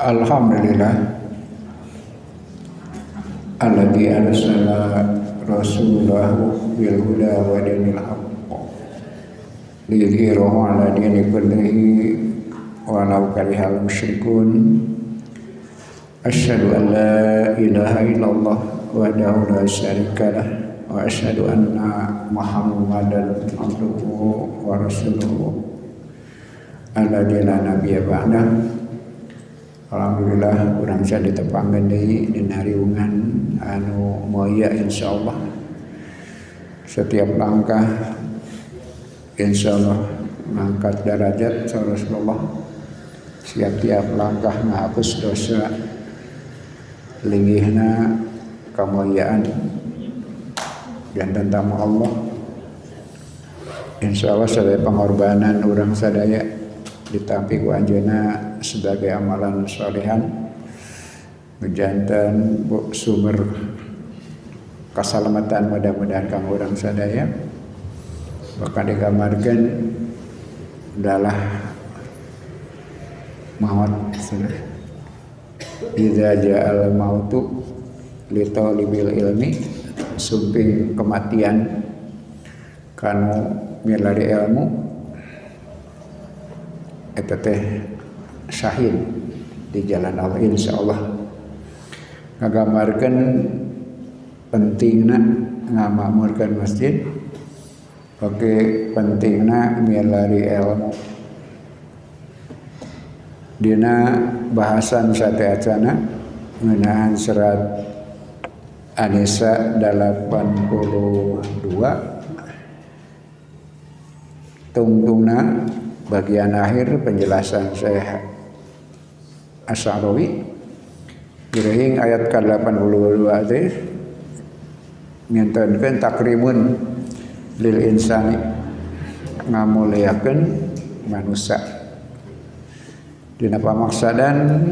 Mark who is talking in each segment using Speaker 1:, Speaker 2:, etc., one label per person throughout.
Speaker 1: Alhamdulillah alladzi arsala rasulahu bil huda wa dinil haqq liyudhhirahu 'ala dini kullihi walau karihal musyrikun. Asyhadu an la ilaha illallah wahdahu la syarikalah wa asyhadu anna Muhammadan abduhu wa rasuluhu alladzi la nabiyya ba'dah. Alhamdulillah urang saya ditepangkeun deui dina riungan anu moya insyaallah. Setiap langkah insyaallah mangkat derajat Rasulullah. Setiap langkah ngahapus dosa, linggihna kamuliaan dan tentang Allah. Insyaallah sadaya pengorbanan urang sadaya ditampi ku anjeunna sebagai amalan sholihan ngejanten sumber kasalamatan mudah-mudahan kanggo urang sadaya. Bahkan digambarkeun adalah maut idza ja'al mautu li talibil ilmi, sumping kematian kanu milari ilmu eta teh syahid di jalan Allah insyaallah. Ngagambarkeun pentingna ngamakmurkeun masjid, oke pentingna milari ilmu. Dina bahasan sateacana ngeunaan serat An-Nisa 82 tungtungna bagian akhir penjelasan Syekh Asy'arawi direhing ayat ke-82 teh ngentenkeun takrimun lil insani, ngamuliakeun manusia. Dina pamaksadan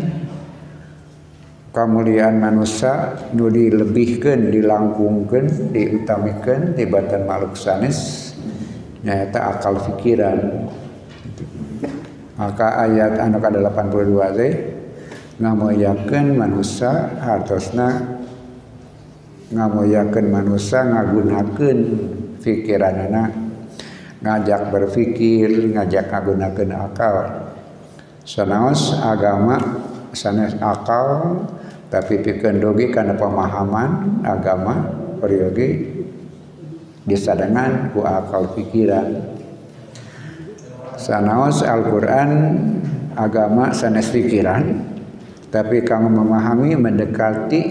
Speaker 1: kamuliaan manusia nu dilebihkeun, dilangkungkeun, diutamikeun tibatan makhluk sanes nyaeta akal pikiran. Maka ayat anu ke-82 teh ngamoyakeun manusia hartosna, ngamoyakeun manusia ngagunakeun pikiranna, ngajak berpikir, ngajak ngagunakeun akal. Sanaos agama sanes akal tapi pikeun dogi kana pemahaman agama periogi disadangan ku akal pikiran. Sanaos Al-Qur'an agama sanes pikiran tapi kanggo memahami mendekati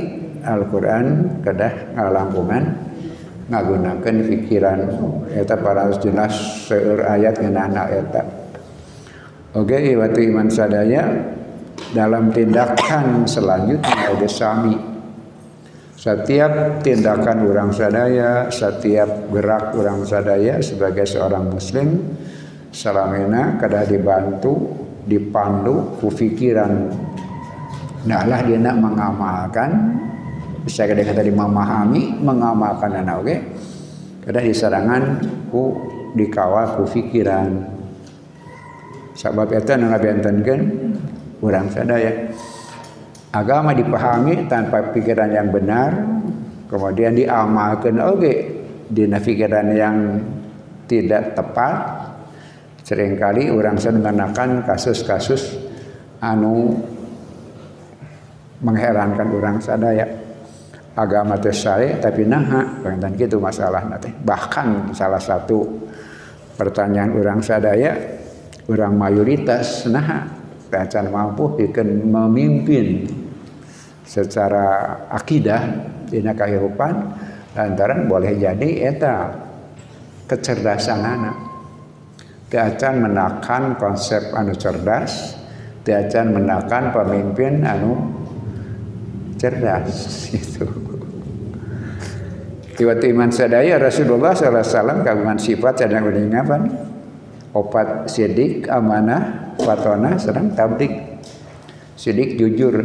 Speaker 1: Al-Qur'an kedah ngalangkungan ngagunakeun pikiran. Eta paraos jelas seueur ayat ngeunana eta. Oke, waktu iman sadaya dalam tindakan selanjutnya ada sami. Setiap tindakan orang sadaya, setiap gerak orang sadaya sebagai seorang muslim salamena kada dibantu, dipandu ku pikiran. Nah lah dia nak mengamalkan, bisa kata memahami, mengamalkan anak oke. Kada disarangan ku dikawal ku pikiran. Sebab eta nu ngabentenkeun urang sadaya agama dipahami tanpa pikiran yang benar, kemudian diamalkeun oge dina pikiran yang tidak tepat. Seringkali urang mengenakan kasus-kasus anu mengherankan urang sadaya. Agama teh sae tapi naha panten kitu masalahna teh. Bahkan salah satu pertanyaan urang sadaya, orang mayoritas nah acan mampu pikeun memimpin secara akidah dina kahirupan lantaran boleh jadi eta kecerdasanana teu acan menakan konsep anu cerdas, teu acan menakan pemimpin anu cerdas itu. Tiwati iman sadaya Rasulullah sallallahu alaihi wasallam kagungan sifat cadang uning apa? Opat sidik, amanah, fatona, serang tablik. Sidik jujur,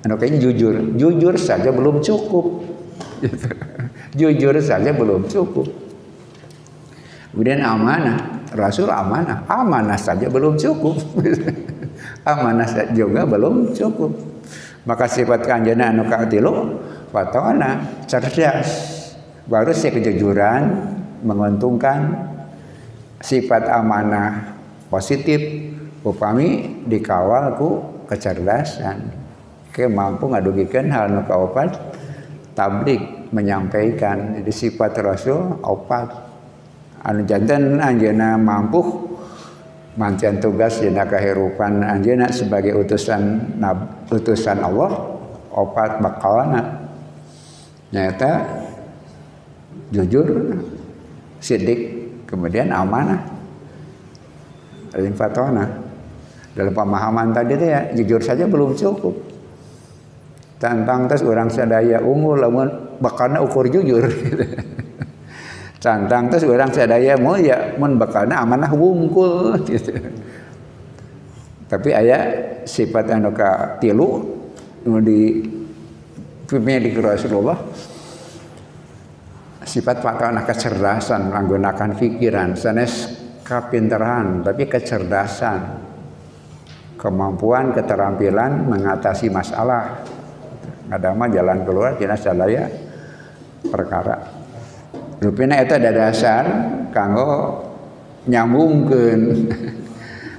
Speaker 1: anu kayaknya jujur saja belum cukup. Jujur saja belum cukup. Kemudian amanah, Rasul amanah saja belum cukup. amanah juga belum cukup. Maka sifat kanjana anu katilu fatona cerdas, baru si kejujuran menguntungkan, sifat amanah positif upami dikawal ku kecerdasan, ke mampu ngadugikeun hal nu kaopat tablik menyampaikan. Jadi sifat Rasul opat anu janten anjeunna mampu mancian tugas dina kahirupan anjeunna sebagai utusan Allah opat bakalana nyata jujur, sidik, kemudian amanah, fatona. Dalam pemahaman tadi itu ya jujur saja belum cukup. Tantang tes orang sadaya unggul lamun bakalna ukur jujur. Tantang tes orang sadaya mau ya mun bakalna amanah wungkul gitu. Tapi aya sifat anu ka tilu nu di pimpinan Rasulullah, sifat fatona kecerdasan menggunakan pikiran, sanes kapinteran tapi kecerdasan, kemampuan keterampilan mengatasi masalah, ngadama jalan keluar tina sadaya perkara. Rupina eta ada dasar kanggo nyambungkeun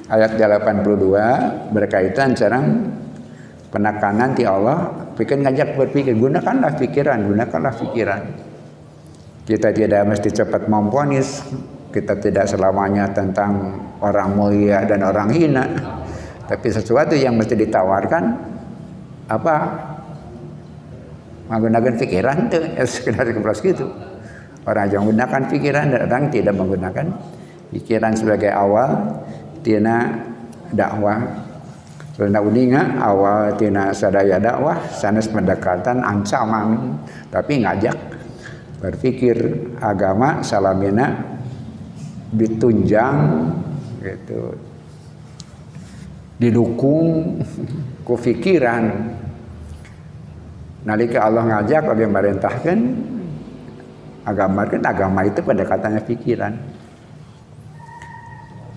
Speaker 1: ayat 82 berkaitan sareng penekanan ti Allah pikeun ngajak berpikir, gunakanlah pikiran. Kita tidak mesti cepat memvonis, kita tidak selamanya tentang orang mulia dan orang hina, tapi sesuatu yang mesti ditawarkan apa menggunakan pikiran tuh ya sekedar kepras gitu. Orang yang menggunakan pikiran dan orang tidak menggunakan pikiran sebagai awal tina dakwah. Karena uninga awal tina sadaya dakwah sanes pendekatan ancaman, tapi ngajak berpikir agama salamina ditunjang gitu, didukung ku pikiran. Nalika Allah ngajak bagi merintahkan agama itu pendekatannya pikiran.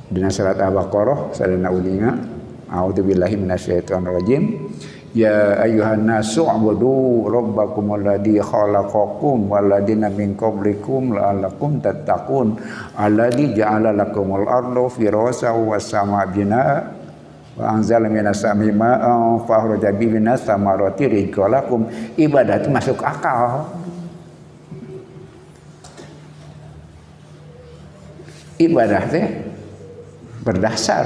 Speaker 1: Dina surat Al-Baqarah sadana uninga a'udzubillahi minasyaitonir rajim. Ya ayyuhan nasu ubudu rabbakumul ladzi khalaqakum wal ladzina min qablikum la'allakum tattaqun alladzi ja'ala lakumul arda firasyan was samaa binaa wa anzala minas samaa'i ma'an fakhraja bihi minas samarati rizqan lakum. Ibadah itu masuk akal. Ibadah teh berdasar,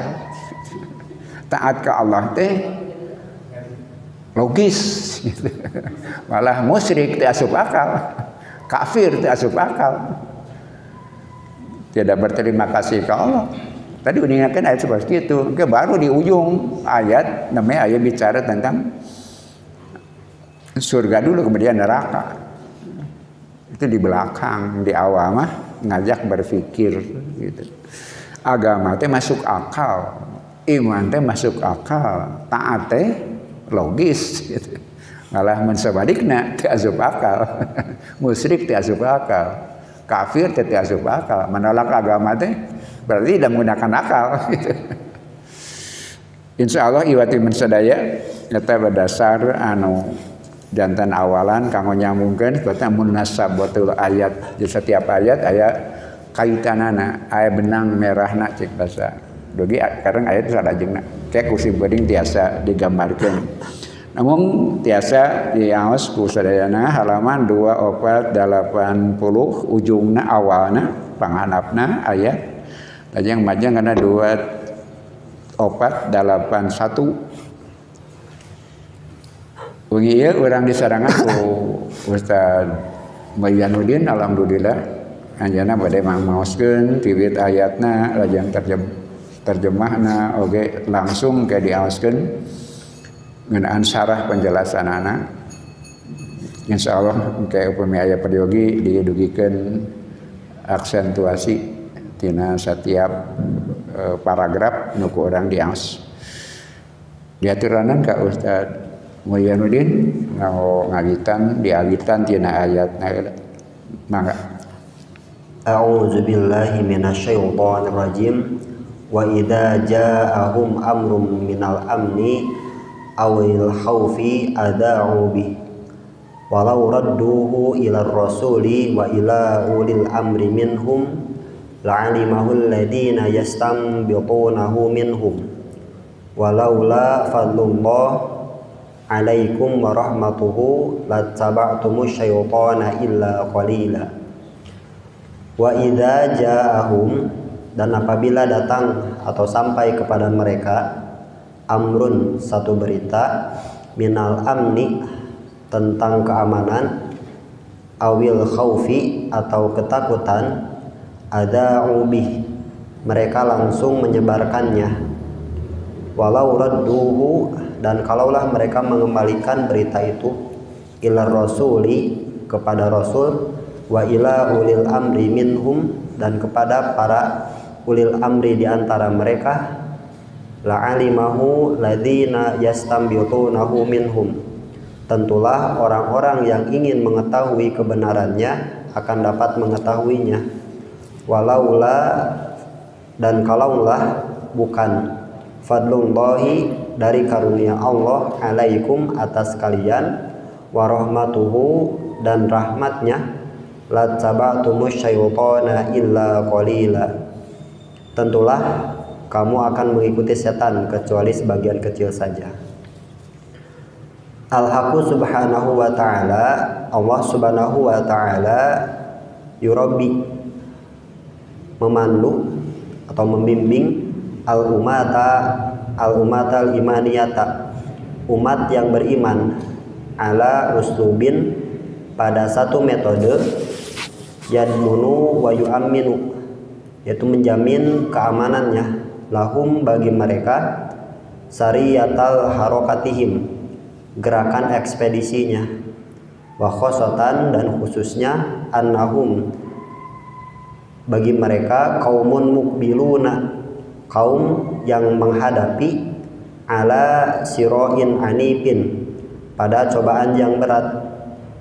Speaker 1: taat ke Allah teh logis gitu. Malah musyrik teh asup akal, kafir teh asup akal, tidak berterima kasih ke Allah. Tadi mengingatkan ayat seperti itu, baru di ujung ayat namanya ayat bicara tentang surga dulu kemudian neraka. Itu di belakang, di awal mah ngajak berpikir gitu. Agama teh masuk akal, iman teh masuk akal, taat teh logis gitu. Malah mensebalikna teh asup akal. Musyrik teh asup akal, kafir teh asup akal. Menolak agama teh berarti tidak menggunakan akal gitu. Insyaallah iwati mensadaya eta berdasar anu jantan awalan kanggo nyambungkeun kata munasabatul ayat. Di setiap ayat aya kaitanana, aya benang merahna cek basa. Dugi kareng ayat sadajengna. Kayak kusi beding tiasa digambarkeun. Namun tiasa diaos ku sadayana halaman 280 ujungna awalna panghandapna ayat. Lajeng majang kana 24881. Wengi ieu urang disarangan ku Ustaz Mayanuddin alhamdulillah anjeunna bade maoskeun tiwit ayatna lajeng terjemahna oge langsung ke diaoskeun ngeunaan sarah penjelasanana. Insyaallah ke upami aya peryogi didugikeun aksentuasi tina setiap paragraf nu ku urang diaos. Diaturanan ka Ustaz Muhyiddin ngagitan diagitan tina ayatna mangga.
Speaker 2: A'udzu billahi minasyaitonir rajim. wa idza ja'ahum amrum minal amni awil khaufi ada'u bih walau radduhu ila rasuli wa ila ulil amri minhum la'alimahu alladhina yastanbitunahu minhum walaula fadlullah alaikum wa rahmatuhu lattaba'tumus syaitana illa qalila. Wa idza ja'ahum, dan apabila datang atau sampai kepada mereka, amrun, satu berita, minal amni, tentang keamanan, awil khaufi, atau ketakutan, ada'u bih, mereka langsung menyebarkannya. Walau radduhu, dan kalaulah mereka mengembalikan berita itu, ila rasuli, kepada rasul, wa ila ulil amri minhum, dan kepada para ulil amri di antara mereka, la'alimahu ladzina yastanbitunahu minhum, tentulah orang-orang yang ingin mengetahui kebenarannya akan dapat mengetahuinya. Walaula, dan kalaulah bukan, fadlullahi, dari karunia Allah, alaikum, atas kalian, warahmatuhu, dan rahmatnya, lattaba'tumus syaitana illa qalila, tentulah kamu akan mengikuti setan kecuali sebagian kecil saja. Al-Haqqu subhanahu wa ta'ala, Allah subhanahu wa ta'ala yurabbi, memandu atau membimbing al-umatal imaniyata, umat yang beriman, ala uslubin, pada satu metode, yadmunu wa yu'amminu, yaitu menjamin keamanannya, lahum, bagi mereka, sariyatal harokatihim, gerakan ekspedisinya, wa khosotan, dan khususnya, annahum, bagi mereka, kaumun mukbiluna, kaum yang menghadapi, ala siroin anipin, pada cobaan yang berat,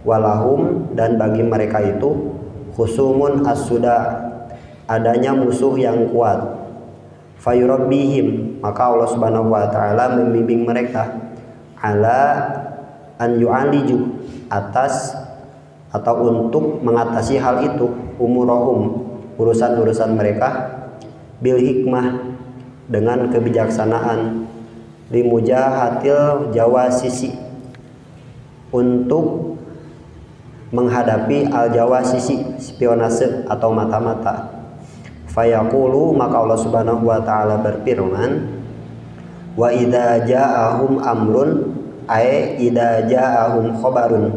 Speaker 2: walahum, dan bagi mereka itu, khusumun as-suda, adanya musuh yang kuat, fayurabbihim, maka Allah subhanahu wa ta'ala membimbing mereka, ala an yu'aliju, atas atau untuk mengatasi hal itu, umurahum, urusan-urusan mereka, bil hikmah, dengan kebijaksanaan, limujahatil jawasisi, untuk menghadapi al-jawasisi, spionase atau mata-mata. Fayaqulu, maka Allah subhanahu wa ta'ala berfirman, wa idza ja'ahum amrun, ay idza ja'ahum khobarun,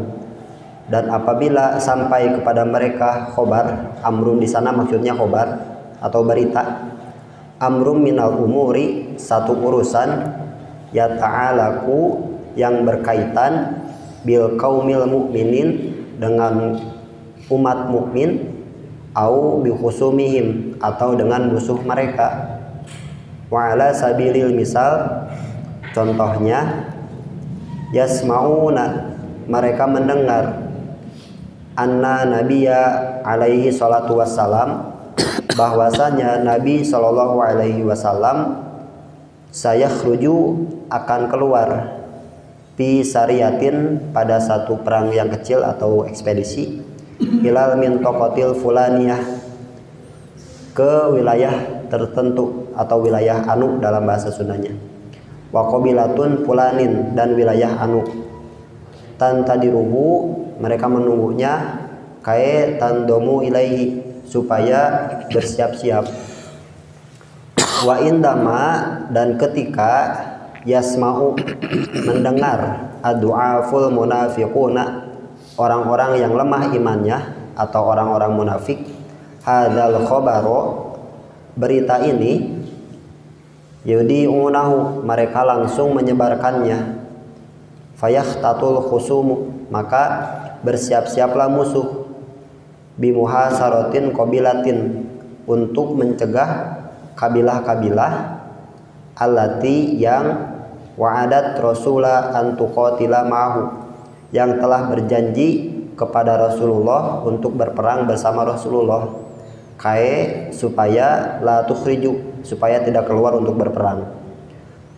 Speaker 2: dan apabila sampai kepada mereka khobar, amrun di sana maksudnya khobar atau berita, amrum minal umuri, satu urusan, ya ta'alaku, yang berkaitan, bil qaumil mu'minin, dengan umat mukmin, au bi khusumihim, atau dengan musuh mereka, wa ala sabilil misal, contohnya, yasmauna, mereka mendengar, anna nabiyya alaihi salatu wassalam, bahwasanya Nabi sallallahu alaihi wasallam, sayakhruju, akan keluar, fi sariyatin, pada satu perang yang kecil atau ekspedisi, ilal mintokotil fulaniyah, ke wilayah tertentu atau wilayah anu dalam bahasa Sundanya, wa qabilatun fulanin, dan wilayah anu, tantadiruhu, mereka menunggunya, kae tandomu ilaihi, supaya bersiap-siap, wa indama, dan ketika, yasma'u, mendengar, ad-du'aful munafiquna, orang-orang yang lemah imannya atau orang-orang munafik, hadzal khabaro, berita ini, yudi'unahu, mereka langsung menyebarkannya, fayakhtatul khusumu, maka bersiap-siaplah musuh, bimuhasarotin qabilatin, untuk mencegah kabilah-kabilah, allati, yang wa'adat rasula antuqatila ma'ahu, yang telah berjanji kepada Rasulullah untuk berperang bersama Rasulullah, kae, supaya la tukhriju, supaya tidak keluar untuk berperang.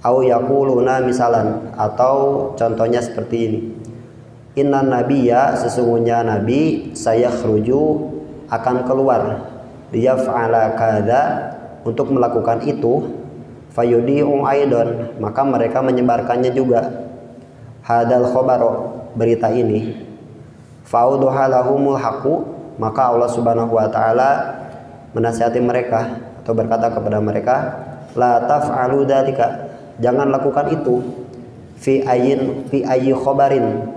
Speaker 2: Au yaquluna misalan, atau contohnya seperti ini. Inna nabiyya, sesungguhnya nabi, sayakhruju, akan keluar, liyaf'ala kadza, untuk melakukan itu, fayudi'u aidon, maka mereka menyebarkannya juga, hadal khobaro, berita ini, fa'udhuha lahumul haqu, maka Allah Subhanahu wa taala menasihati mereka atau berkata kepada mereka, la taf'alu dzalika, jangan lakukan itu, fi ayyi khobarin,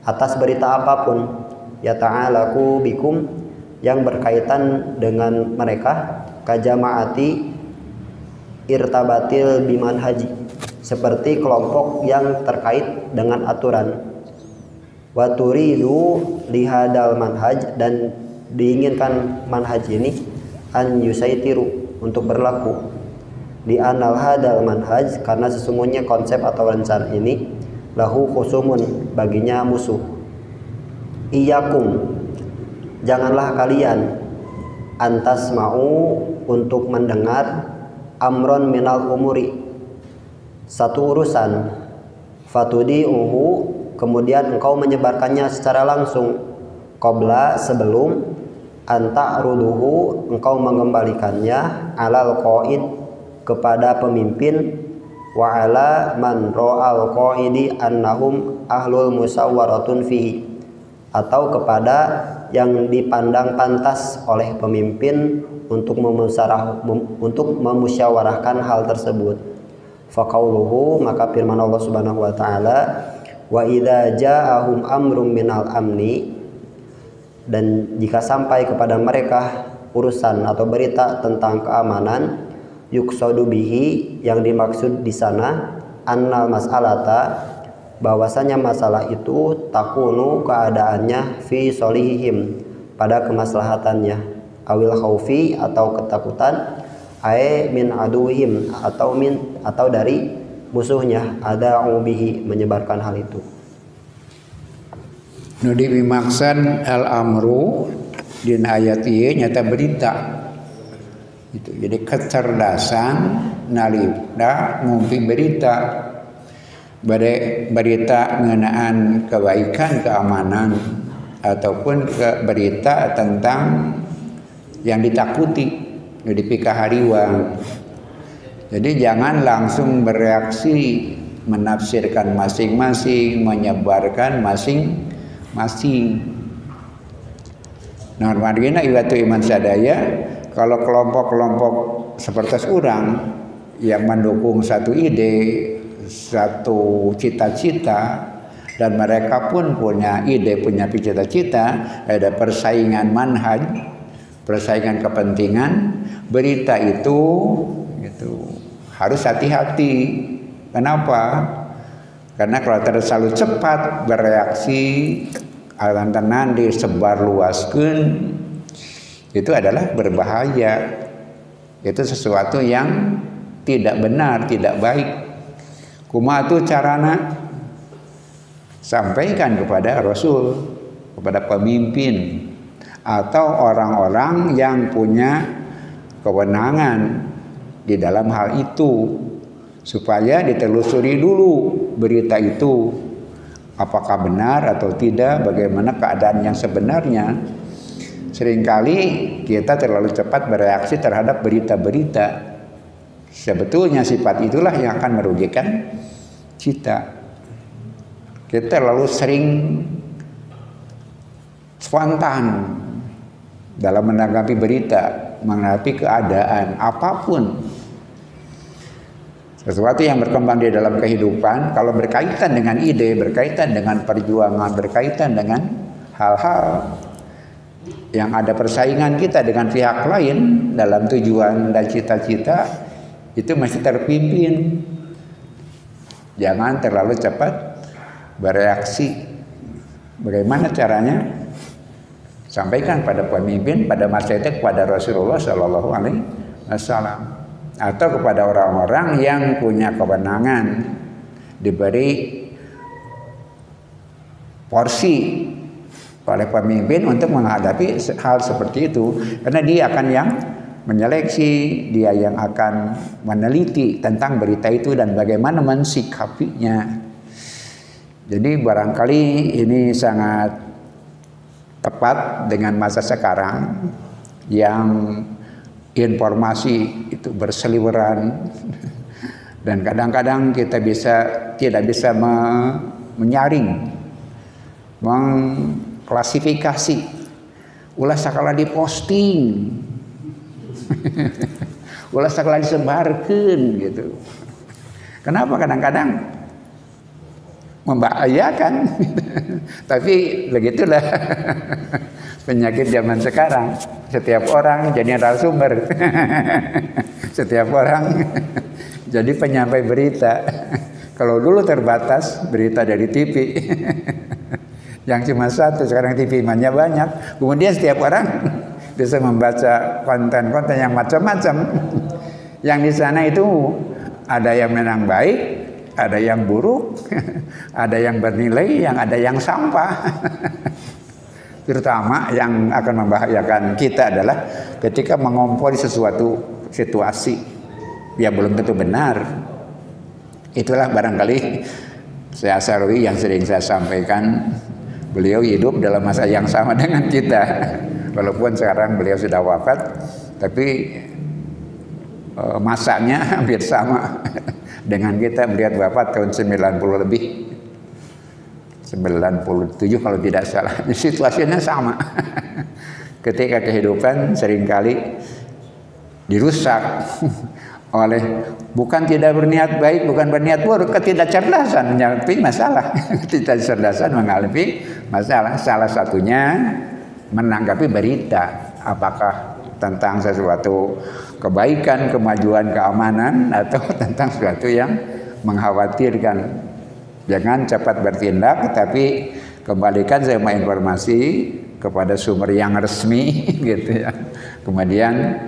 Speaker 2: atas berita apapun, ya ta'alaku bikum, yang berkaitan dengan mereka, kajamaati irtabatil biman haji, seperti kelompok yang terkait dengan aturan, wa turidu lihadal manhaj, dan diinginkan manhaj ini, an yusaitiru, untuk berlaku, di anal hadal manhaj, karena sesungguhnya konsep atau rencana ini, lahu khusumun, baginya musuh. Iyakum, janganlah kalian, antas mau, untuk mendengar, amron minal umuri, satu urusan, fatudi'uhu, kemudian engkau menyebarkannya secara langsung, qabla, sebelum, anta'ruduhu, engkau mengembalikannya, alal qaid, kepada pemimpin, wa ala man ra'al qaidi annahum ahlul musawwaratun fihi, atau kepada yang dipandang pantas oleh pemimpin untuk memusyawarahkan hal tersebut. Faqauluhu, maka firman Allah Subhanahu wa taala, wa idza ja'ahum amrum minal amni, dan jika sampai kepada mereka urusan atau berita tentang keamanan, yuqsadu bihi, yang dimaksud di sana, annal mas'alata, bahwasanya masalah itu, takunu, keadaannya, fi solihihim, pada kemaslahatannya, awil khaufi, atau ketakutan, min aduhim, atau dari musuhnya, ada'u bihi, menyebarkan hal itu.
Speaker 1: Nudi bimaksan al-amru dina ayat ieu nyata berita. Gitu. Jadi kecerdasan nalipna ngumpi berita, berita mengenaan kebaikan, keamanan, ataupun berita tentang yang ditakuti, jadi pikahariwang. Jadi jangan langsung bereaksi, menafsirkan masing-masing, menyebarkan masing-masing. Nah, margina iwatu iman sadaya, kalau kelompok-kelompok seperti orang yang mendukung satu ide, satu cita-cita, dan mereka pun punya ide, punya cita-cita, ada persaingan manhaj, persaingan kepentingan, berita itu harus hati-hati. Kenapa? Karena kalau terlalu cepat bereaksi, alantanan disebar luaskan, itu adalah berbahaya. Itu sesuatu yang tidak benar, tidak baik. Kumaha tu carana? Sampaikan kepada Rasul, kepada pemimpin, atau orang-orang yang punya kewenangan di dalam hal itu, supaya ditelusuri dulu berita itu, apakah benar atau tidak, bagaimana keadaan yang sebenarnya. Seringkali kita terlalu cepat bereaksi terhadap berita-berita. Sebetulnya sifat itulah yang akan merugikan kita. Kita terlalu sering spontan dalam menanggapi berita, menanggapi keadaan apapun. Sesuatu yang berkembang di dalam kehidupan, kalau berkaitan dengan ide, berkaitan dengan perjuangan, berkaitan dengan hal-hal yang ada persaingan kita dengan pihak lain dalam tujuan dan cita-cita, itu masih terpimpin. Jangan terlalu cepat bereaksi. Bagaimana caranya? Sampaikan pada pemimpin, pada masa itu kepada Rasulullah Shallallahu Alaihi Wasallam, atau kepada orang-orang yang punya kewenangan, diberi porsi oleh pemimpin untuk menghadapi hal seperti itu, karena dia akan yang menyeleksi, dia yang akan meneliti tentang berita itu dan bagaimana mensikapinya. Jadi barangkali ini sangat tepat dengan masa sekarang yang informasi itu berseliweran dan kadang-kadang kita tidak bisa menyaring, mengklasifikasi. Ulah sakala diposting, ulah sakala disebarkan gitu. Kenapa kadang-kadang membahayakan? Tapi begitulah penyakit zaman sekarang. Setiap orang jadi narasumber, setiap orang jadi penyampai berita. Kalau dulu terbatas berita dari TV yang cuma satu, sekarang TV-nya banyak. Kemudian setiap orang bisa membaca konten-konten yang macam-macam. Yang di sana itu ada yang memang baik, ada yang buruk, ada yang bernilai, yang ada yang sampah. Terutama yang akan membahayakan kita adalah ketika mengompori sesuatu situasi yang belum tentu benar. Itulah barangkali saya Sarwi yang sering saya sampaikan. Beliau hidup dalam masa yang sama dengan kita. Walaupun sekarang beliau sudah wafat, tapi masanya hampir sama dengan kita. Beliau wafat tahun 90 lebih. 97 kalau tidak salah. Situasinya sama. Ketika kehidupan seringkali dirusak oleh bukan tidak berniat baik, bukan berniat buruk, ketidakcerdasan menghadapi masalah. Ketidakcerdasan menghadapi masalah. Salah satunya menanggapi berita, apakah tentang sesuatu kebaikan, kemajuan, keamanan, atau tentang sesuatu yang mengkhawatirkan. Jangan cepat bertindak, tapi kembalikan semua informasi kepada sumber yang resmi, gitu ya. Kemudian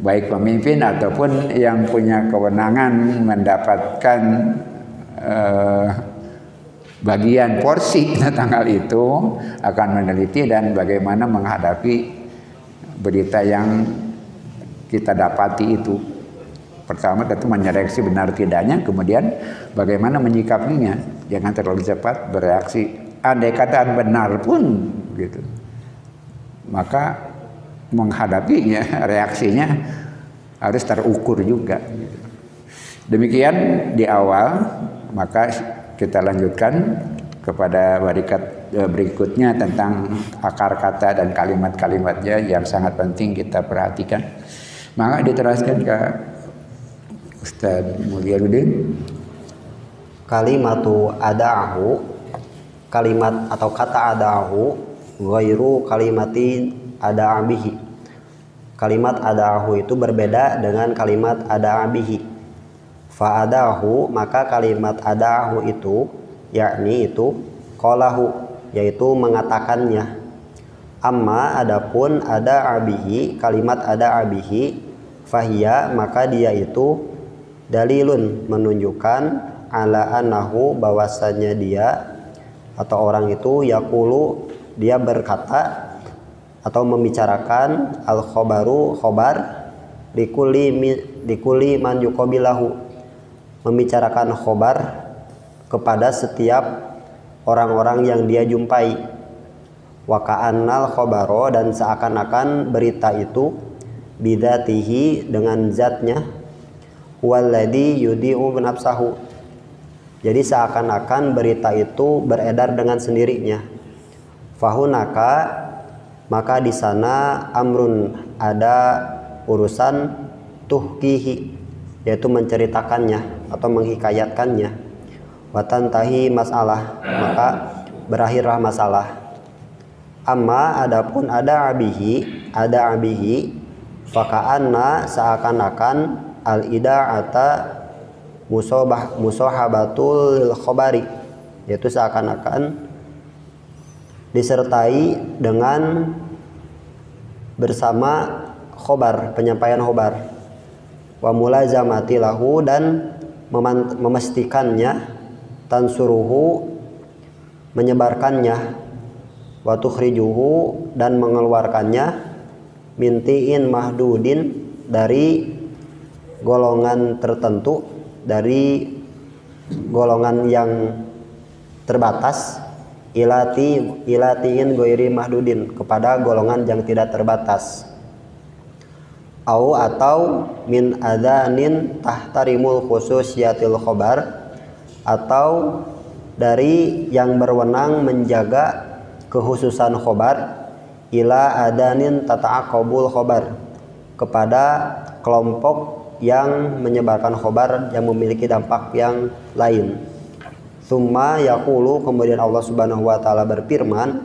Speaker 1: baik pemimpin ataupun yang punya kewenangan mendapatkan bagian porsi tentang hal itu akan meneliti dan bagaimana menghadapi berita yang kita dapati itu. Pertama tentu menyeleksi benar tidaknya, kemudian bagaimana menyikapinya. Jangan terlalu cepat bereaksi. Andai kata benar pun gitu, maka menghadapinya, reaksinya harus terukur juga. Demikian di awal, maka kita lanjutkan kepada berikutnya tentang akar kata dan kalimat-kalimatnya yang sangat penting kita perhatikan. Maka diteruskan ke Ustaz Mulyarudin.
Speaker 2: Kalimatu ada'ahu, kalimat atau kata ada'ahu ghairu kalimatin ada'a bihi. Kalimat ada'ahu itu berbeda dengan kalimat ada'a bihi. Fa ada'ahu, maka kalimat ada'ahu itu yakni itu qalahu, yaitu mengatakannya. Amma adapun ada'a bihi, kalimat ada'a bihi, fahiya, maka dia itu dalilun, menunjukkan ala annahu, bahwasanya dia atau orang itu yaqulu, dia berkata atau membicarakan al khobaru, khobar likuli man yuqabilahu, membicarakan khobar kepada setiap orang-orang yang dia jumpai. Wa ka'annal khobaro, dan seakan-akan berita itu bidatihi, dengan zatnya, walladhi yudi'u nafsahu, jadi seakan-akan berita itu beredar dengan sendirinya. Fahunaka, maka di sana amrun, ada urusan tuhkihi, yaitu menceritakannya atau menghikayatkannya. Watantahi masalah, maka berakhirlah masalah. Amma adapun ada abihi, faka'anna, seakan-akan al-ida'ata musohabatul khobari, yaitu seakan-akan disertai dengan bersama khobar, penyampaian khobar. Wa mulazamati lahu, dan memastikannya, tansuruhu, menyebarkannya, wa tukhrijuhu, dan mengeluarkannya, mintiin mahdudin, dari golongan tertentu, dari golongan yang terbatas, ilatiin goiri mahdudin, kepada golongan yang tidak terbatas. Atau min adzanin tahtarimul khususiyatil khobar, atau dari yang berwenang menjaga kekhususan khobar, ila adanin tata'aqabul khobar, kepada kelompok yang menyebarkan khobar yang memiliki dampak yang lain. Summa yaqulu, kemudian Allah Subhanahu wa taala berfirman,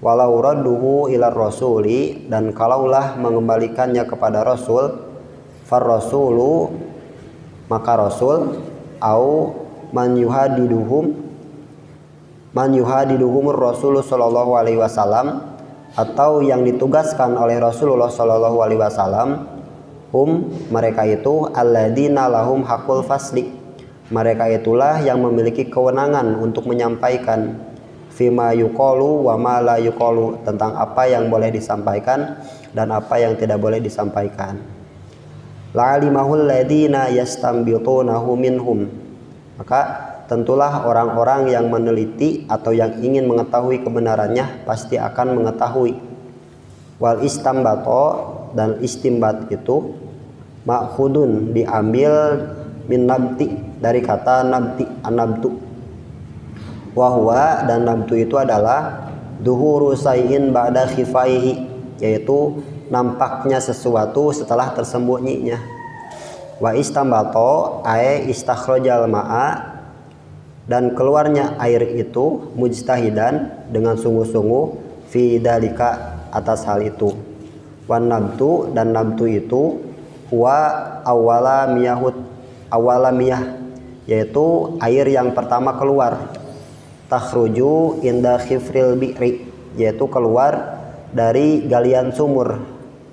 Speaker 2: walau radduhu ila rasuli, dan kalaulah mengembalikannya kepada rasul, far rasulu, maka rasul, au man yuhadiduhumur rasul sallallahu alaihi wasallam, atau yang ditugaskan oleh Rasulullah sallallahu alaihi wasallam, mereka itu alladzina lahum hakul fasli, mereka itulah yang memiliki kewenangan untuk menyampaikan fima yuqalu wa ma la yuqalu, tentang apa yang boleh disampaikan dan apa yang tidak boleh disampaikan. La'alimahul ladzina yastambitunahu minhum, maka tentulah orang-orang yang meneliti atau yang ingin mengetahui kebenarannya pasti akan mengetahui. Wal istambato, dan istimbat itu ma'khudun, diambil min nabti, dari kata nabti, anabtu. Wahwa, dan nabtu itu adalah duhuru sayyin ba'da khifaihi, yaitu nampaknya sesuatu setelah tersembunyinya. Wa istambato ay istakhrajal ma'a, dan keluarnya air itu mujtahidan, dengan sungguh-sungguh, fi dalika, atas hal itu. Wan nabtu, dan nabtu itu huwa awala miyah, yaitu air yang pertama keluar. Takhruju inda khifril bi'ri, yaitu keluar dari galian sumur.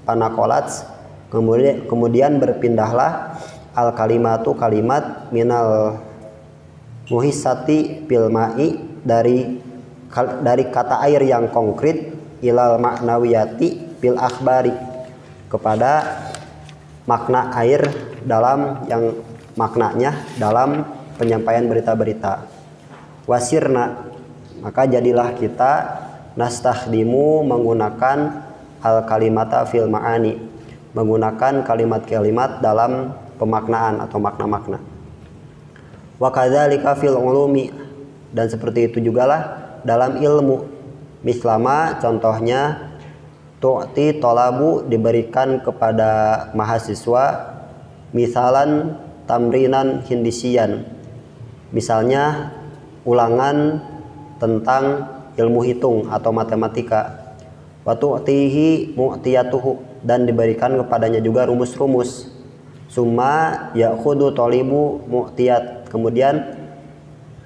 Speaker 2: Panakolats, kemudian berpindahlah al kalimatu, kalimat, minal muhissati bil ma'i, dari kata air yang konkret, ilal maknawiyati bil akhbari, kepada makna air dalam yang maknanya dalam penyampaian berita-berita. Wasirna, maka jadilah kita nastakhdimu, menggunakan al kalimata fil ma'ani, menggunakan kalimat-kalimat dalam pemaknaan atau makna-makna. Wa kadzalika fil ulumi, dan seperti itu jugalah dalam ilmu. Mislama, contohnya, tu'ti tolabu, diberikan kepada mahasiswa, misalan tamrinan hindisian, misalnya ulangan tentang ilmu hitung atau matematika. Wa tu'tihi mu'tiyatuhu, dan diberikan kepadanya juga rumus-rumus. Summa ya'khudhu talibu mu'tiyat, kemudian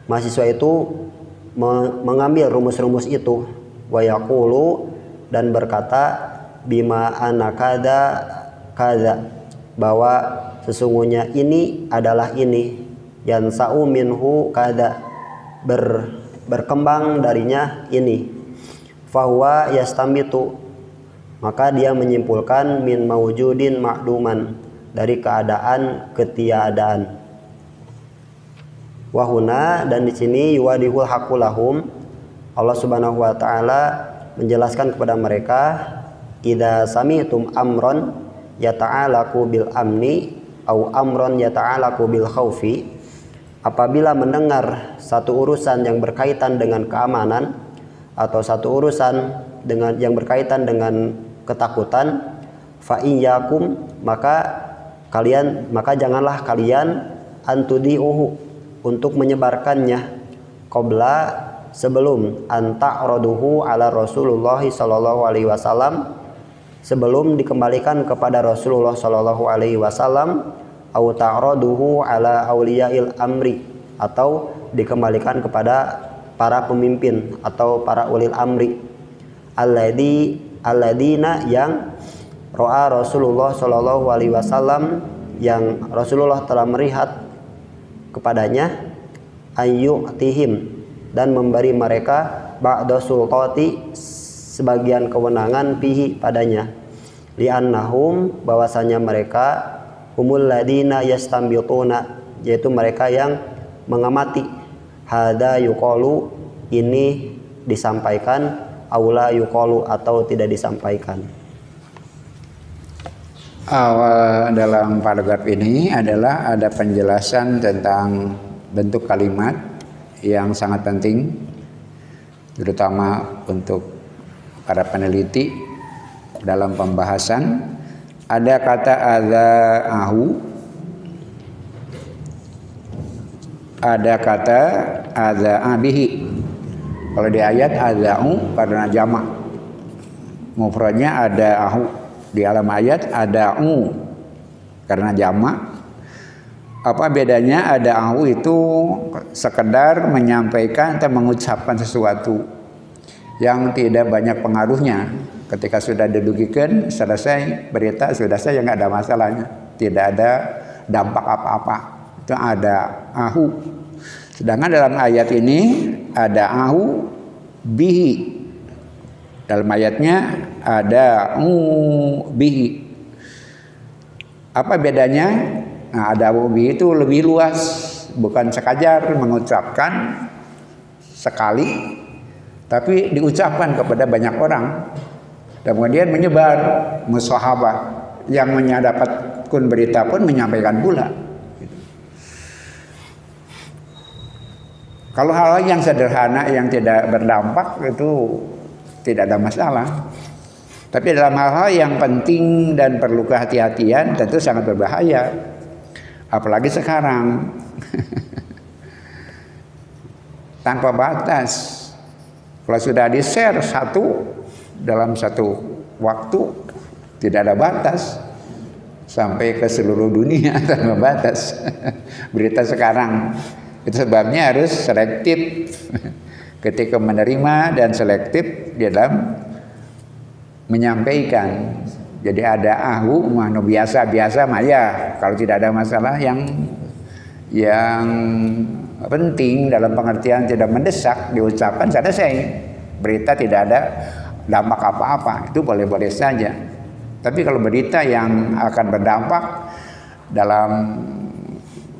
Speaker 2: mahasiswa itu mengambil rumus-rumus itu. Wa yaqulu, dan berkata, bima ana kada kada, bahwa sesungguhnya ini adalah ini, yansa'u minhu kada, berkembang darinya ini. Fahuwa yastamitu, maka dia menyimpulkan min mawjudin ma'duman, dari keadaan ketiadaan. Wahuna, dan di sini yuwadihul haqqulahum, Allah Subhanahu wa taala menjelaskan kepada mereka, idza sami'tum amron yata'alaku bil amni au amron yata'alaku bil khaufi, apabila mendengar satu urusan yang berkaitan dengan keamanan atau satu urusan yang berkaitan dengan ketakutan, fa iyyakum, maka janganlah kalian antudiuhu, untuk menyebarkannya, qabla, sebelum, anta'roduhu ala Rasulullah sallallahu alaihi wasallam, sebelum dikembalikan kepada Rasulullah sallallahu alaihi wasallam, au ta'roduhu ala auliyail amri, atau dikembalikan kepada para pemimpin atau para ulil amri, alladina, yang ro'a Rasulullah sallallahu alaihi wasallam, yang Rasulullah telah melihat kepadanya, ayyu'tihim, dan memberi mereka ba'da sultati, sebagian kewenangan, pihi, padanya. li'annahum bahwasanya mereka humul ladina yastambituna yaitu mereka yang mengamati hada yuqalu ini disampaikan aula yuqalu atau tidak disampaikan.
Speaker 1: Awal dalam paragraf ini adalah ada penjelasan tentang bentuk kalimat yang sangat penting terutama untuk para peneliti dalam pembahasan. Ada kata adza'ahu, ada kata adza'abihi. Kalau di ayat adza'u karena jamak, mufradnya adza'ahu. Di alam ayat adza'u karena jamak. Apa bedanya? Adza'ahu itu sekedar menyampaikan atau mengucapkan sesuatu yang tidak banyak pengaruhnya. Ketika sudah didugikan, selesai berita, sudah saya nggak ada masalahnya, tidak ada dampak apa-apa. Itu ada ahu. Sedangkan dalam ayat ini ada ahu bihi. Dalam ayatnya ada bihi. Apa bedanya? Nah, ada ahu bihi itu lebih luas, bukan sekadar mengucapkan sekali, tapi diucapkan kepada banyak orang. Dan kemudian menyebar musahabah, yang mendapatkan berita pun menyampaikan pula. Kalau hal yang sederhana yang tidak berdampak itu tidak ada masalah. Tapi dalam hal-hal yang penting dan perlu kehati-hatian tentu sangat berbahaya. Apalagi sekarang tanpa batas. Kalau sudah di-share dalam satu waktu tidak ada batas sampai ke seluruh dunia tanpa batas. Berita sekarang itu sebabnya harus selektif ketika menerima dan selektif dalam menyampaikan. Jadi ada ahu manu biasa mah ya, kalau tidak ada masalah yang penting dalam pengertian tidak mendesak diucapkan selesai. Berita tidak ada dampak apa-apa, itu boleh-boleh saja. Tapi kalau berita yang akan berdampak dalam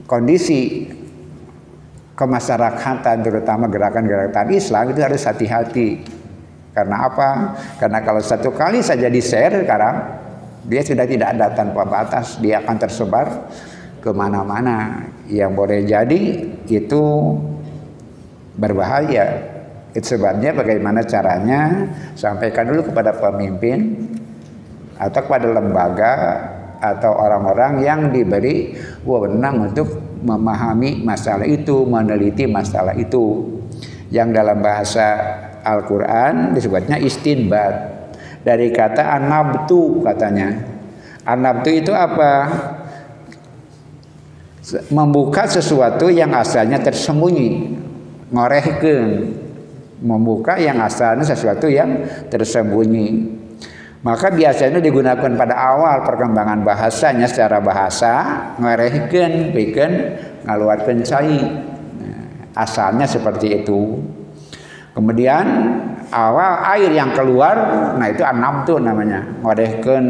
Speaker 1: kondisi kemasyarakatan, terutama gerakan-gerakan Islam, itu harus hati-hati. Karena apa? Karena kalau satu kali saja di-share sekarang, dia sudah tidak ada tanpa batas, dia akan tersebar kemana-mana. Yang boleh jadi itu berbahaya. Itu sebabnya bagaimana caranya, sampaikan dulu kepada pemimpin atau kepada lembaga atau orang-orang yang diberi wewenang untuk memahami masalah itu, meneliti masalah itu. Yang dalam bahasa Al-Quran disebutnya istinbat. Dari kata anabtu katanya. Anabtu itu apa? Membuka sesuatu yang asalnya tersembunyi. Ngorehkeun. Membuka yang asalnya sesuatu yang tersembunyi. Maka biasanya digunakan pada awal perkembangan bahasanya secara bahasa, ngorehkeun, bikin ngaluarkeun cai. Asalnya seperti itu. Kemudian awal air yang keluar, nah itu anabtu namanya. Ngorehkeun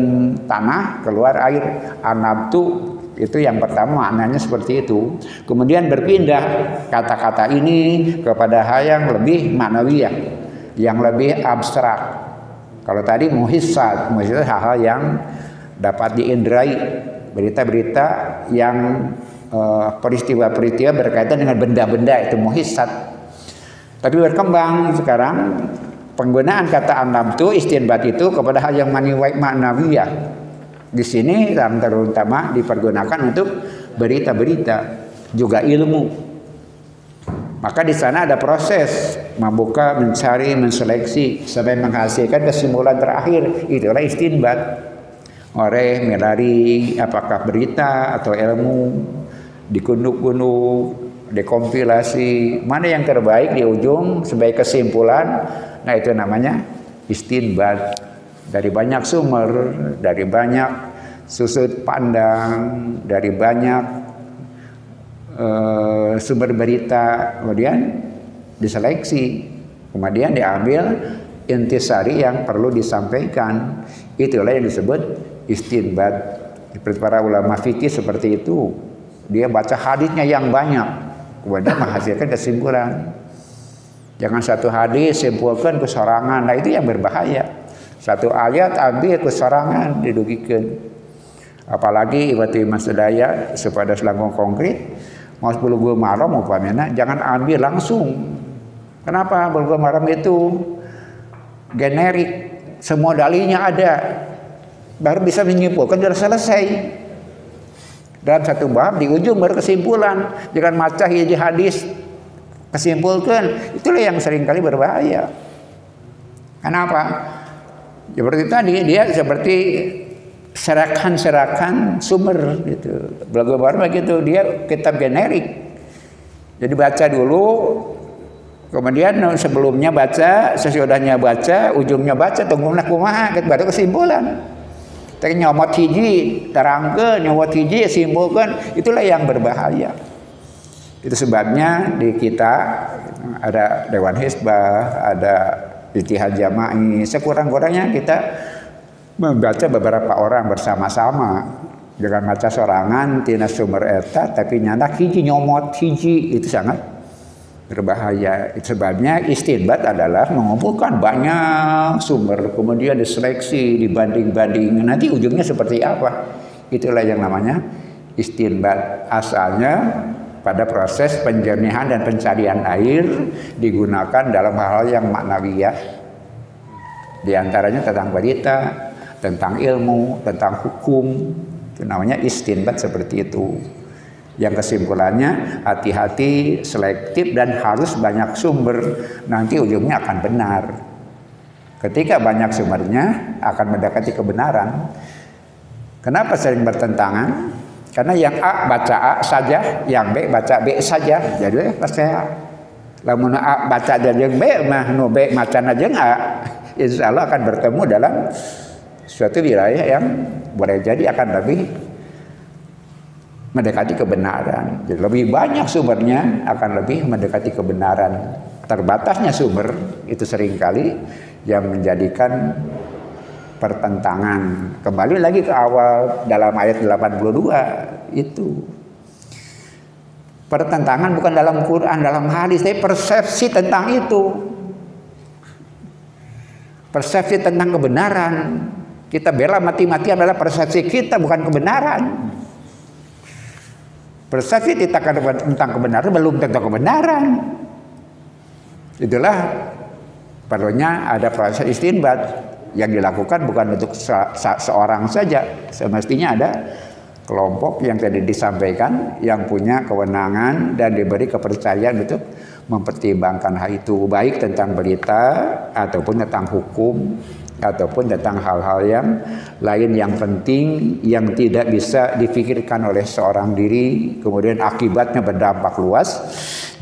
Speaker 1: tanah, keluar air. Anabtu itu yang pertama, maknanya seperti itu. Kemudian berpindah kata-kata ini kepada hal yang lebih maknawiyah, yang lebih abstrak. Kalau tadi muhissat hal-hal yang dapat diindrai, berita-berita yang peristiwa-peristiwa berkaitan dengan benda-benda, itu muhissat. Tapi berkembang sekarang penggunaan kata anabtu istinbat itu kepada hal yang maknawiyah. Di sini terutama dipergunakan untuk berita-berita, juga ilmu. Maka di sana ada proses membuka, mencari, menseleksi sampai menghasilkan kesimpulan terakhir. Itulah istinbat. Oreh melari apakah berita atau ilmu, dikunduk-kunduk, dekompilasi, mana yang terbaik di ujung sebagai kesimpulan. Nah itu namanya istinbat. Dari banyak sumber, dari banyak sudut pandang, dari banyak sumber berita, kemudian diseleksi, kemudian diambil intisari yang perlu disampaikan, Itulah yang disebut istinbat. Seperti para ulama fikih seperti itu. Dia baca hadisnya yang banyak, kemudian menghasilkan kesimpulan. Jangan satu hadis simpulkan kesorangan, nah itu yang berbahaya. Satu ayat ambil kesorangan didugikan. Apalagi ibati mas sedaya supaya selangkung konkret, mau bulughul maram umpamanya, jangan ambil langsung. Kenapa? Bulughul maram itu generik, semua dalilnya ada, baru bisa menyimpulkan sudah selesai. Dalam satu bab di ujung baru kesimpulan, jangan macah hiji hadis kesimpulkan. Itulah yang seringkali berbahaya. Kenapa? Seperti tadi dia seperti serakan sumber gitu. Bulughul maram begitu, dia kitab generik. Jadi baca dulu, kemudian sebelumnya baca, sesudahnya baca, ujungnya baca, tunggu kumaha baru kesimpulan. Tapi nyomot hiji, terangke, nyomot hiji, simpulkan, itulah yang berbahaya. Itu sebabnya di kita ada Dewan Hizbah, ada Ijtihad Jama'i, sekurang-kurangnya kita membaca beberapa orang bersama-sama. Jangan baca sorangan, tina sumber eta, tapi nyandak hiji, nyomot hiji, itu sangat berbahaya. Itu sebabnya istinbat adalah mengumpulkan banyak sumber, kemudian diseleksi, dibanding-banding, nanti ujungnya seperti apa. Itulah yang namanya istinbat. Asalnya pada proses penjernihan dan pencarian air digunakan dalam hal-hal yang maknawiyah. Di antaranya tentang berita, tentang ilmu, tentang hukum. Itu namanya istinbat seperti itu. Yang kesimpulannya hati-hati, selektif, dan harus banyak sumber. Nanti ujungnya akan benar. Ketika banyak sumbernya akan mendekati kebenaran. Kenapa sering bertentangan? Karena yang A baca A saja, yang B baca B saja. Jadi percaya. Lamun A baca dan yang B mah nu B macan aja A, insya Allah akan bertemu dalam suatu wilayah yang boleh jadi akan lebih mendekati kebenaran. Jadi lebih banyak sumbernya akan lebih mendekati kebenaran. Terbatasnya sumber itu seringkali yang menjadikan pertentangan. Kembali lagi ke awal dalam ayat 82 itu. Pertentangan bukan dalam Quran, dalam hadis, tapi persepsi tentang itu. Persepsi tentang kebenaran. Kita bela mati-matian adalah persepsi kita, bukan kebenaran. Persepsi kita tentang kebenaran belum tentu kebenaran. Itulah perlunya ada proses istinbat yang dilakukan bukan untuk seorang saja. Semestinya ada kelompok yang tadi disampaikan yang punya kewenangan dan diberi kepercayaan untuk mempertimbangkan hal itu, baik tentang berita ataupun tentang hukum ataupun tentang hal-hal yang lain yang penting yang tidak bisa dipikirkan oleh seorang diri, kemudian akibatnya berdampak luas.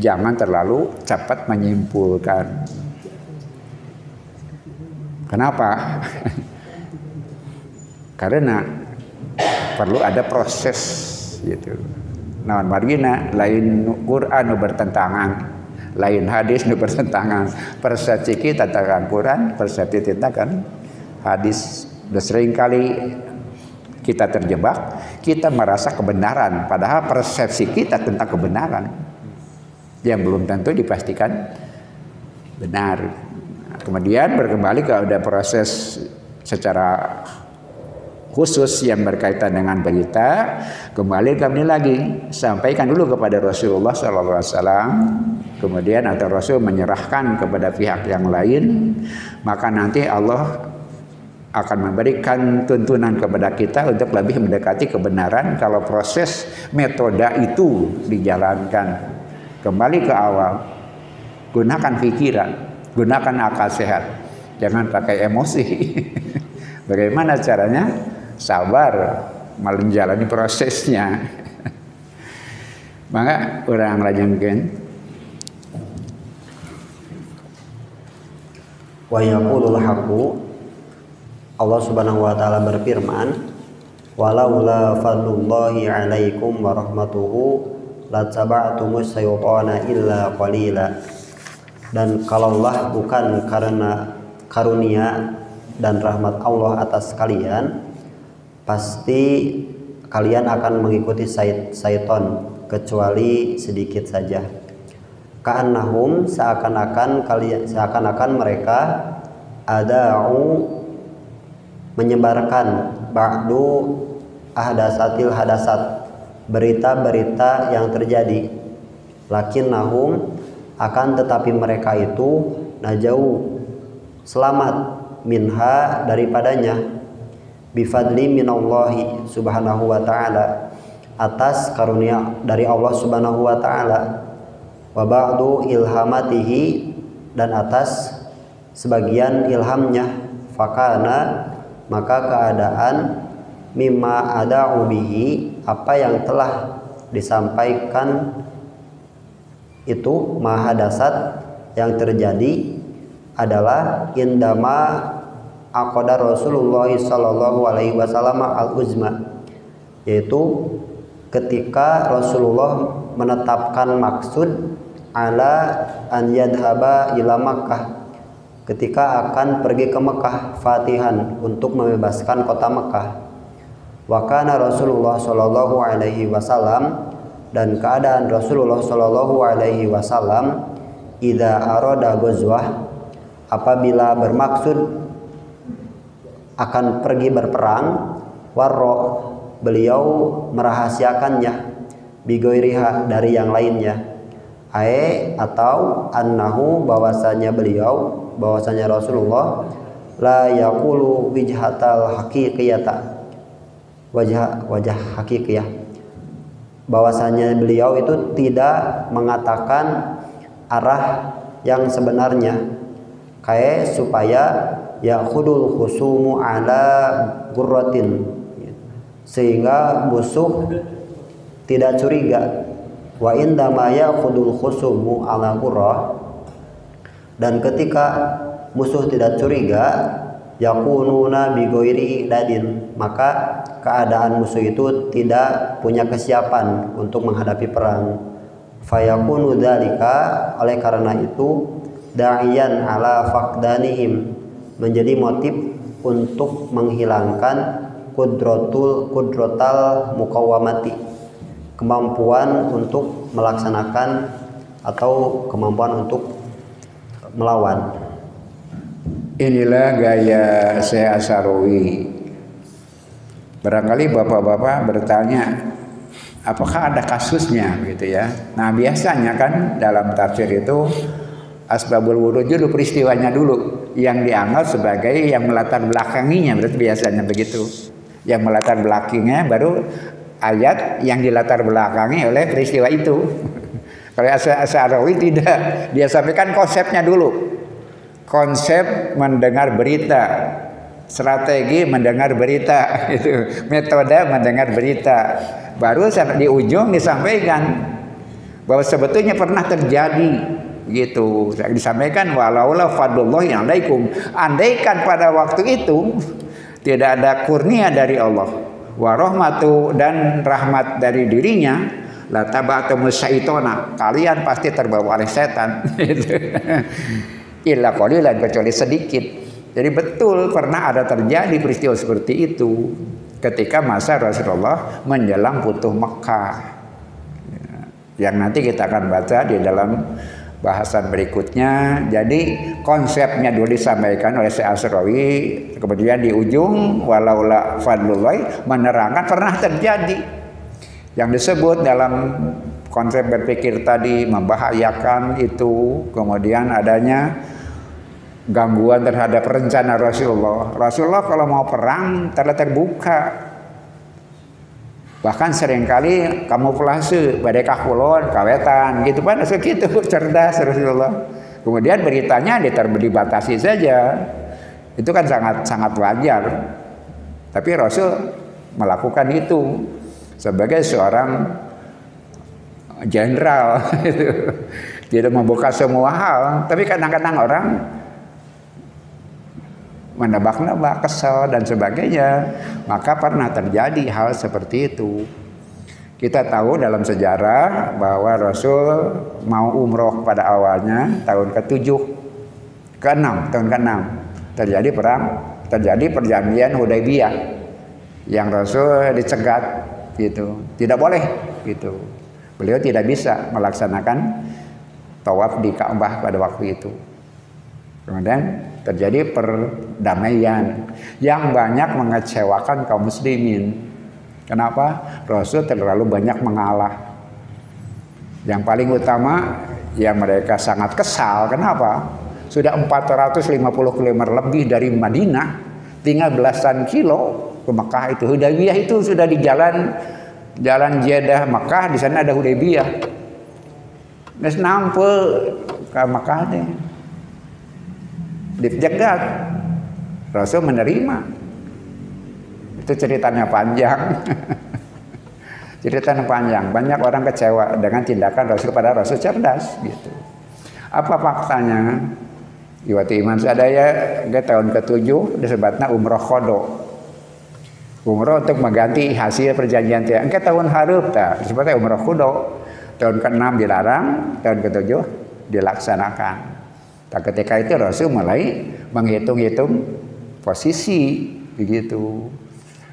Speaker 1: Jangan terlalu cepat menyimpulkan. Kenapa? Karena perlu ada proses gitu. Naon margina lain Quran nu bertentangan, lain hadis nu bertentangan. Persepsi kita tentang Quran, persepsi kita kan hadis. Sudah sering kali kita terjebak, kita merasa kebenaran, padahal persepsi kita tentang kebenaran yang belum tentu dipastikan benar. Kemudian berkembali ke ada proses secara khusus yang berkaitan dengan berita. Kembali kami lagi sampaikan dulu kepada Rasulullah SAW. Kemudian atau Rasul menyerahkan kepada pihak yang lain, maka nanti Allah akan memberikan tuntunan kepada kita untuk lebih mendekati kebenaran kalau proses metode itu dijalankan. Kembali ke awal, gunakan pikiran, gunakan akal sehat, jangan pakai emosi. Bagaimana caranya? Sabar menjalani prosesnya. Maka orang lajengkeun
Speaker 2: wa yaqulul haqqu, Allah Subhanahu wa taala berfirman, walaula fadlullahi 'alaikum wa rahmatuhu lattaba'tumus syaitana illa qalila. Dan kalaulah bukan karena karunia dan rahmat Allah atas kalian, pasti kalian akan mengikuti syaitan kecuali sedikit saja. Ka'annahum, seakan-akan mereka ada'u menyebarkan ba'du ahdasatil hadasat, berita-berita yang terjadi. Lakinnahum, akan tetapi mereka itu najau selamat minha daripadanya, bifadli minallahi subhanahu wa ta'ala, atas karunia dari Allah subhanahu wa ta'ala, wa ba'du ilhamatihi, dan atas sebagian ilhamnya, fakana, maka keadaan mimma ada'u bihi, apa yang telah disampaikan itu, mahadasat yang terjadi adalah indama aqada Rasulullah sallallahu alaihi wasallam al-uzma, yaitu ketika Rasulullah menetapkan maksud ala an yadhaba ila Makkah, ketika akan pergi ke Mekah, fatihan, untuk membebaskan kota Mekah. Wa kana Rasulullah sallallahu alaihi wasallam, dan keadaan Rasulullah sallallahu alaihi wasallam, idza arada ghazwah, apabila bermaksud akan pergi berperang, warro, beliau merahasiakannya, bigoiriha, dari yang lainnya, atau annahu, bahwasanya Rasulullah la yaqulu wijhatal haqiqiyata, wajah hakikiyah, bahwasanya beliau itu tidak mengatakan arah yang sebenarnya, supaya ya'khudul khusumu ala gurratin, sehingga musuh tidak curiga. Wa indama ya'khudul khusumu ala gurrah, dan ketika musuh tidak curiga, yakununa bighairi dadin, maka keadaan musuh itu tidak punya kesiapan untuk menghadapi perang. Fayakunu dzalika, oleh karena itu, da'iyan ala faqdanihim, menjadi motif untuk menghilangkan kudrotal mukawamati, kemampuan untuk melaksanakan atau kemampuan untuk melawan.
Speaker 1: Inilah gaya Syekh Asy-Syarawi. Barangkali bapak-bapak bertanya, apakah ada kasusnya gitu ya? Nah, biasanya kan dalam tafsir itu asbabul wurud dulu, peristiwanya dulu yang dianggap sebagai yang melatar belakanginya, berarti biasanya begitu. Yang melatar belakangnya baru ayat yang dilatar belakangi oleh peristiwa itu. Kalau Asy-Syarawi tidak, dia sampaikan konsepnya dulu. Konsep mendengar berita, strategi mendengar berita, itu metode mendengar berita. Baru di ujung disampaikan bahwa sebetulnya pernah terjadi gitu. Disampaikan walaula fadlullahi alaikum, andaikan pada waktu itu tidak ada kurnia dari Allah, wa rahmatu, dan rahmat dari dirinya, la taba'tum syaitona, kalian pasti terbawa oleh setan. Illa qalilan, kecuali sedikit. Jadi betul pernah ada terjadi peristiwa seperti itu ketika masa Rasulullah menjelang Futuh Mekah, yang nanti kita akan baca di dalam bahasan berikutnya. Jadi konsepnya dulu disampaikan oleh Syekh Asy-Syarawi, kemudian di ujung walaula fadlullahi menerangkan pernah terjadi yang disebut dalam konsep berpikir tadi, membahayakan itu, kemudian adanya gangguan terhadap rencana Rasulullah. Rasulullah kalau mau perang terbuka, bahkan seringkali kamuflase, badai kakulon, kawetan, gitu kan, segitu cerdas Rasulullah. Kemudian beritanya dibatasi saja, itu kan sangat wajar. Tapi Rasul melakukan itu sebagai seorang jenderal, tidak membuka semua hal. Tapi kadang-kadang orang menebak-nebak, kesel dan sebagainya. Maka pernah terjadi hal seperti itu. Kita tahu dalam sejarah bahwa Rasul mau umroh pada awalnya tahun ke-7, ke-6, tahun ke-6 terjadi perang terjadi perjanjian Hudaybiyah yang Rasul dicegat gitu, tidak boleh gitu. Beliau tidak bisa melaksanakan tawaf di Ka'bah pada waktu itu. Kemudian terjadi perdamaian yang banyak mengecewakan kaum muslimin. Kenapa? Rasul terlalu banyak mengalah. Yang paling utama ya mereka sangat kesal. Kenapa? Sudah 450 km lebih dari Madinah, tinggal belasan kilo ke Mekah itu. Hudaybiyah itu sudah di jalan Jeddah Mekah, di sana ada Hudaybiyah. Nes nampe ke Mekah deh. Dicegat. Rasul menerima. Itu ceritanya panjang. Ceritanya panjang. Banyak orang kecewa dengan tindakan Rasul, pada Rasul cerdas gitu. Apa faktanya? Iwati iman sadaya ke tahun ke-7 disebutnya umroh qada. Umroh untuk mengganti hasil perjanjian teh. Engke tahun hareup tah disebutnya umroh qada. Tahun ke-6 dilarang, tahun ke-7 dilaksanakan. Nah, ketika itu Rasul mulai menghitung-hitung posisi begitu.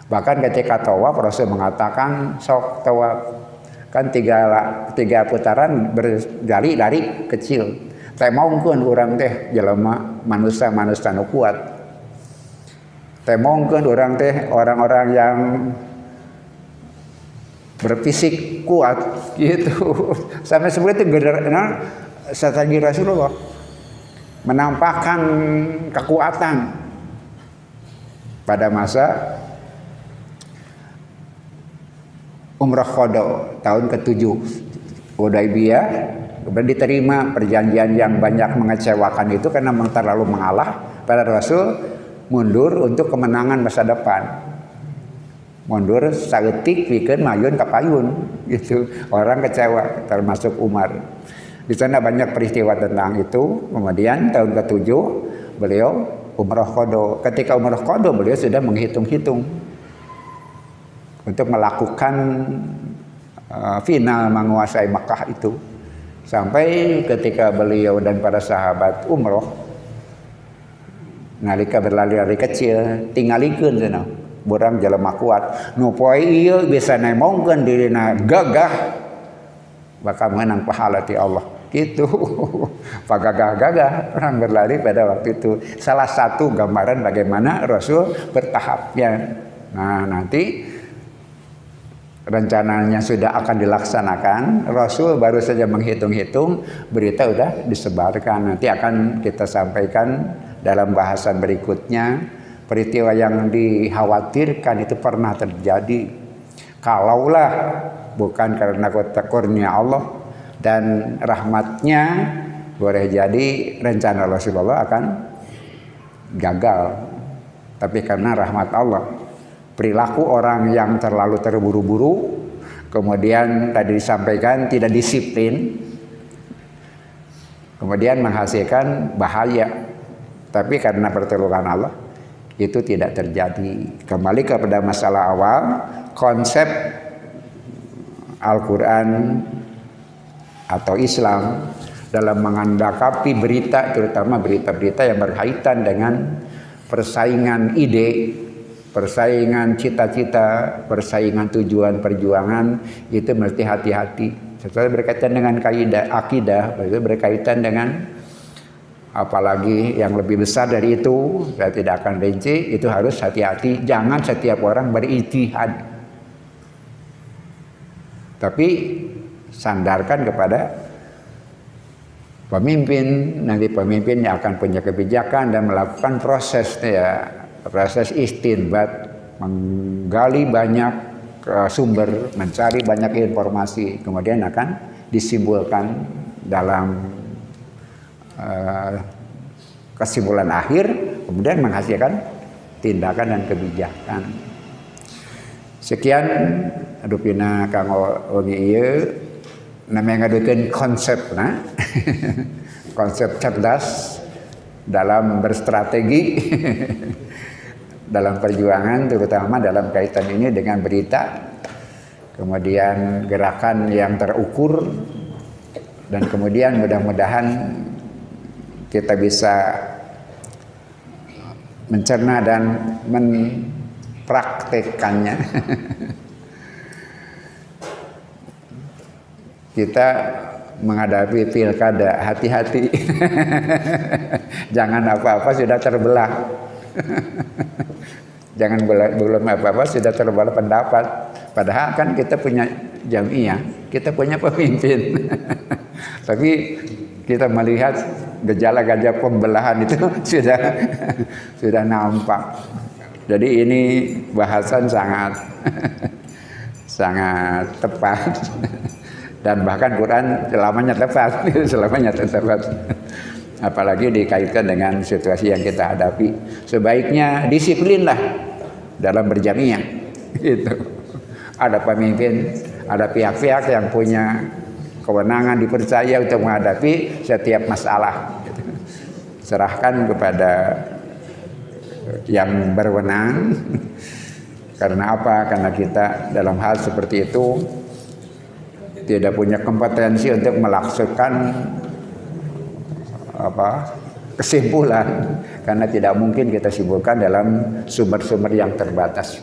Speaker 1: Bahkan ketika tawaf Rasul mengatakan sok tawaf kan tiga putaran berlari kecil. Teh maungkeun urang teh jelema manusia nu kuat. Teh maungkeun urang teh orang-orang yang berfisik kuat gitu. Sampai seperti itu generasi strategi Rasulullah menampakkan kekuatan pada masa umrah qada tahun ke-7 Hudaybiyah. Kemudian diterima perjanjian yang banyak mengecewakan itu karena memang terlalu mengalah. Pada Rasul mundur untuk kemenangan masa depan. Mundur saeutik pikeun mayun ka payun gitu. Orang kecewa termasuk Umar. Di sana banyak peristiwa tentang itu. Kemudian tahun ke-7 beliau umrah qada. Ketika umrah qada beliau sudah menghitung-hitung untuk melakukan final menguasai Makkah itu. Sampai ketika beliau dan para sahabat umroh nalika berlari-lari kecil tingalikeun cenah borang jelema kuat nu poe ieu bisa nemongkeun dirina gagah bakal menang pahala ti Allah gitu. Pagagah-gagah orang berlari pada waktu itu salah satu gambaran bagaimana Rasul bertahapnya. Nah, nanti rencananya sudah akan dilaksanakan, Rasul baru saja menghitung-hitung, berita sudah disebarkan. Nanti akan kita sampaikan dalam bahasan berikutnya. Peristiwa yang dikhawatirkan itu pernah terjadi. Kalaulah bukan karena kurnia Allah dan rahmatnya, boleh jadi rencana Rasulullah akan gagal. Tapi karena rahmat Allah, perilaku orang yang terlalu terburu-buru, kemudian tadi disampaikan tidak disiplin, kemudian menghasilkan bahaya. Tapi karena pertolongan Allah itu tidak terjadi. Kembali kepada masalah awal, konsep Al-Quran atau Islam dalam mengandakapi berita, terutama berita-berita yang berkaitan dengan persaingan ide, persaingan cita-cita, persaingan tujuan perjuangan, itu mesti hati-hati. Sesuatu berkaitan dengan kaidah akidah, itu berkaitan dengan apalagi yang lebih besar dari itu, saya tidak akan rinci, itu harus hati-hati. Jangan setiap orang berijtihad, tapi sandarkan kepada pemimpin. Nanti pemimpin yang akan punya kebijakan dan melakukan proses proses istinbat, menggali banyak sumber, mencari banyak informasi, kemudian akan disimpulkan dalam kesimpulan akhir, kemudian menghasilkan tindakan dan kebijakan. Sekian adupina kang oni ieu namanya ngadukeun konsep konsep cerdas dalam berstrategi dalam perjuangan, terutama dalam kaitan ini dengan berita, kemudian gerakan yang terukur, dan kemudian mudah-mudahan kita bisa mencerna dan mempraktekannya. Kita menghadapi pilkada, hati-hati. Jangan apa-apa sudah terbelah. Jangan belum apa-apa sudah terbelah pendapat. Padahal kan kita punya jamiah, kita punya pemimpin. Tapi kita melihat gejala-gejala pembelahan itu sudah nampak. Jadi ini bahasan sangat tepat. Dan bahkan Quran selamanya tepat, apalagi dikaitkan dengan situasi yang kita hadapi. Sebaiknya disiplinlah dalam berjamiah. Gitu. Ada pemimpin, ada pihak-pihak yang punya kewenangan dipercaya untuk menghadapi setiap masalah. Gitu. Serahkan kepada yang berwenang. Karena apa? Karena kita dalam hal seperti itu tidak punya kompetensi untuk melaksanakan kesimpulan, karena tidak mungkin kita simpulkan dalam sumber-sumber yang terbatas.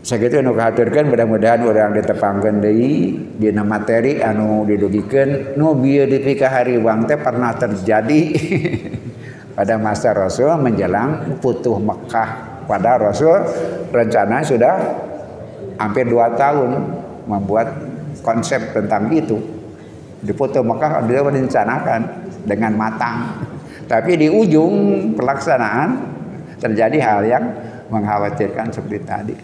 Speaker 1: Sakitu nu kahaturkeun mudah-mudahan urang ditepangkeun deui dina materi anu didugikeun nu bieu dipika hariwang teh pernah terjadi pada masa Rasul menjelang Futuh Mekah. Pada Rasul rencana sudah hampir 2 tahun membuat konsep tentang itu. Di Futuh Mekah dia merencanakan dengan matang. Tapi di ujung pelaksanaan terjadi hal yang mengkhawatirkan seperti tadi.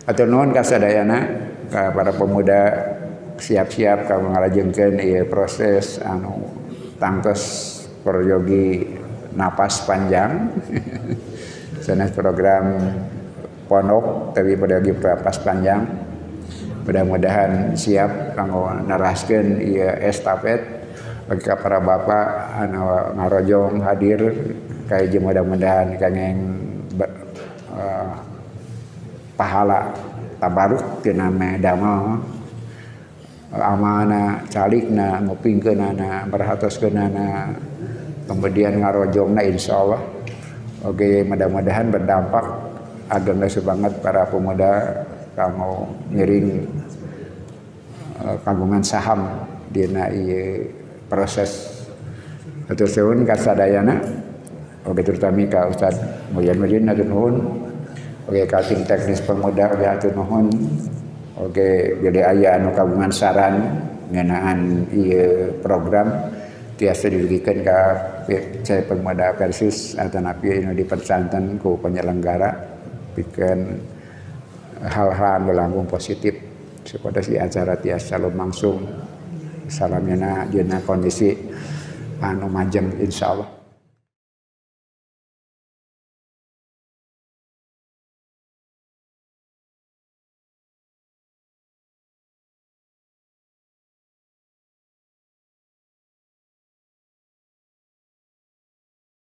Speaker 1: Atur nuhun kasadayana ka para pemuda siap-siap ka ngalajengkeun ieu proses anu tangtos peryogi napas panjang. Sanes program pondok tapi peryogi napas panjang. Mudah-mudahan siap kanggo naraskeun ieu estafet bagi para bapak anu ngarojong hadir kaiji mudah-mudahan kangeng pahala tabaruk tina damel amanah calikna ngupingkeunana merhatoskeunana kemudian ngarojongna insyaallah oke mudah-mudahan berdampak ageng banget para pemuda kanggo ngiring kagungan saham dina ieu proses. Hatur suwun kasadayana oge terutama ka Ustaz Mulyadin hatur nuhun. Oke ka tim teknis pemuda oge hatur nuhun. Oke jadi aya anu kagungan saran ngeunaan ieu program tiasa didugikeun ka saya pemuda versus atanapi anu dipersanten ku penyelenggara pikeun hal-hal melambung positif supaya si acara tiasa lumangsung salamina dina kondisi anu majeng insyaallah.